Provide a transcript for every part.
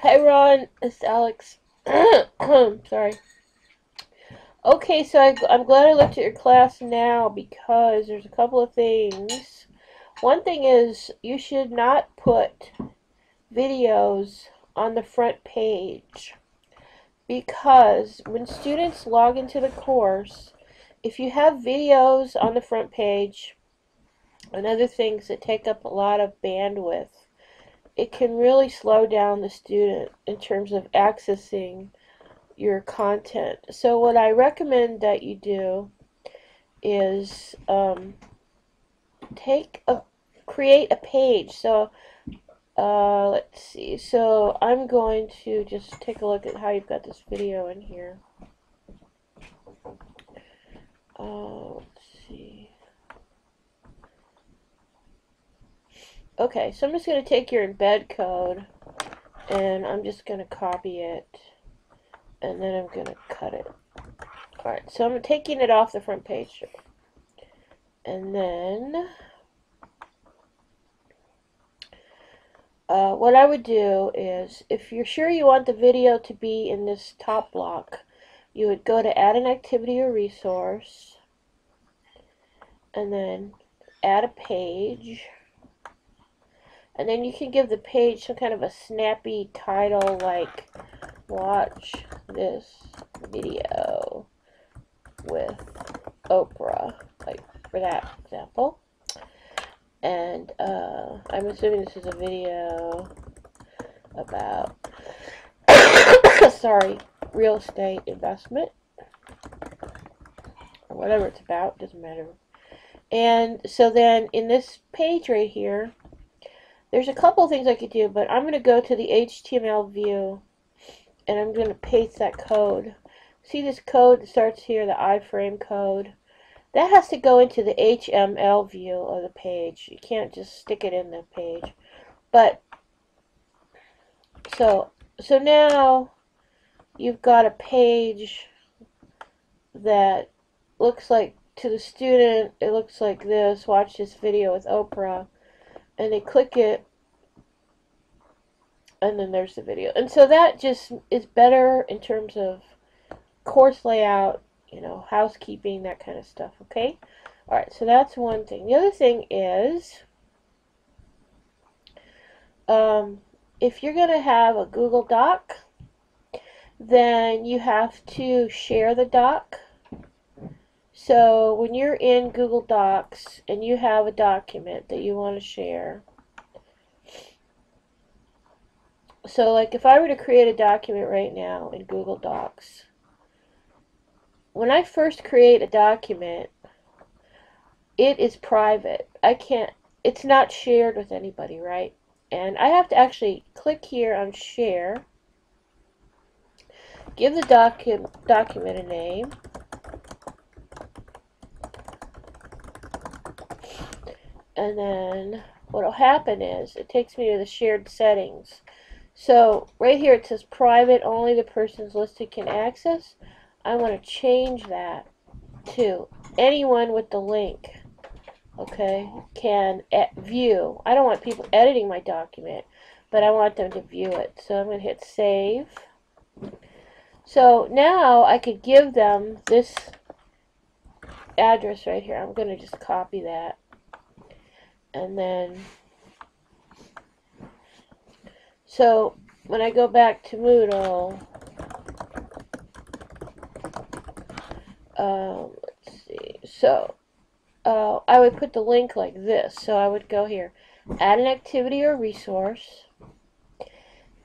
Hi Ron, it's Alex. Sorry. Okay, so I'm glad I looked at your class now because there's a couple of things. One thing is you should not put videos on the front page because when students log into the course, if you have videos on the front page and other things that take up a lot of bandwidth, it can really slow down the student in terms of accessing your content. So what I recommend that you do is create a page. So let's see. So I'm going to just take a look at how you've got this video in here. Let's see. Okay, so I'm just going to take your embed code and I'm just going to copy it and then I'm going to cut it. Alright, so I'm taking it off the front page. And then what I would do is, if you're sure you want the video to be in this top block, you would go to add an activity or resource and then add a page. And then you can give the page some kind of a snappy title like watch this video with Oprah, like for that example. And I'm assuming this is a video about sorry, real estate investment or whatever it's about, doesn't matter. And so then in this page right here, there's a couple of things I could do, but I'm going to go to the HTML view and I'm going to paste that code. See this code that starts here, the iframe code? That has to go into the HTML view of the page. You can't just stick it in the page. But so now you've got a page that looks like, to the student, it looks like this. Watch this video with Oprah. And they click it, and then there's the video. And so that just is better in terms of course layout, you know, housekeeping, that kind of stuff, okay? Alright, so that's one thing. The other thing is, if you're going to have a Google Doc, then you have to share the doc. So when you're in Google Docs and you have a document that you want to share, so like if I were to create a document right now in Google Docs, when I first create a document, it is private. It's not shared with anybody, right? And I have to actually click here on share, give the document a name, and then what will happen is it takes me to the shared settings. So right here it says private, only the persons listed can access. I want to change that to anyone with the link, okay, can view. I don't want people editing my document, but I want them to view it. So I'm going to hit save. So now I could give them this address right here. I'm going to just copy that. And then, so when I go back to Moodle, let's see, so I would put the link like this. So I would go here, add an activity or resource,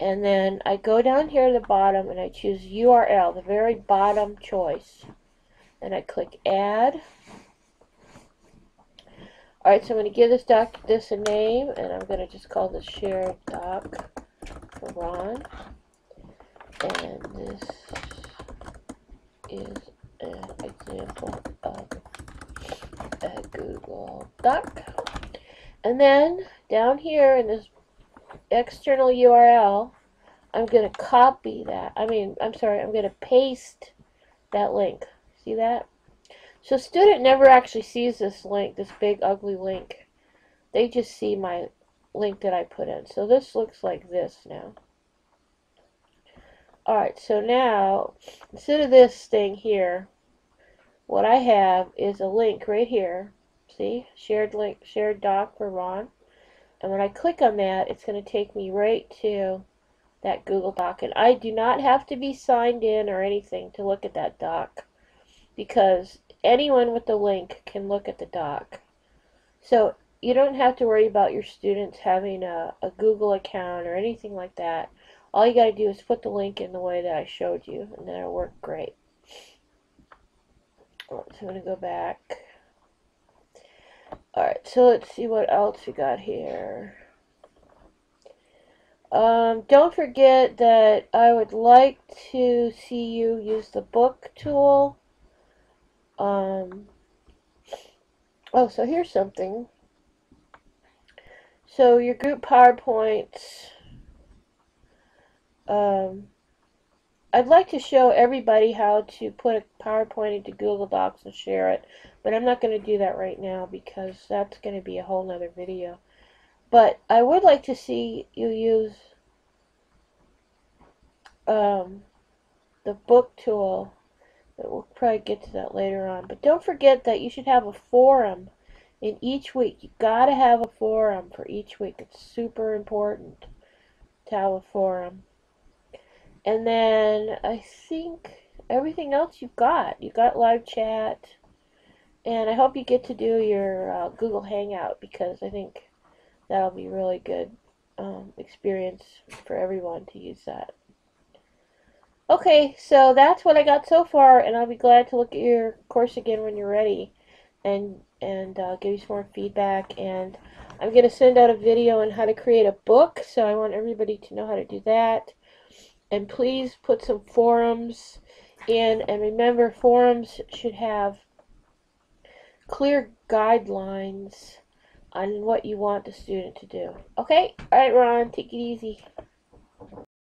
and then I go down here to the bottom and I choose URL, the very bottom choice, and I click add. Alright, so I'm going to give this a name, and I'm going to just call this shared doc for Ron. And this is an example of a Google Doc. And then down here in this external URL, I'm going to copy that. I'm going to paste that link. See that? So student never actually sees this link, this big ugly link. They just see my link that I put in. So this looks like this now. Alright, so now, instead of this thing here, what I have is a link right here. See? Shared link, shared doc for Ron. And when I click on that, it's going to take me right to that Google Doc. And I do not have to be signed in or anything to look at that doc, because anyone with the link can look at the doc. So you don't have to worry about your students having a Google account or anything like that. All you got to do is put the link in the way that I showed you, and then it'll work great. So I'm going to go back. Alright, so let's see what else we got here. Don't forget that I would like to see you use the book tool. Oh, so here's something. So your group PowerPoints, I'd like to show everybody how to put a PowerPoint into Google Docs and share it, but I'm not going to do that right now because that's going to be a whole nother video. But I would like to see you use the book tool. We'll probably get to that later on. But don't forget that you should have a forum in each week. You got to have a forum for each week. It's super important to have a forum. And then I think everything else you've got. You've got live chat. And I hope you get to do your Google Hangout, because I think that'll be really good experience for everyone to use that. Okay, so that's what I got so far, and I'll be glad to look at your course again when you're ready and give you some more feedback. And I'm going to send out a video on how to create a book, so I want everybody to know how to do that. And please put some forums in, and remember, forums should have clear guidelines on what you want the student to do. Okay? Alright, Ron, take it easy.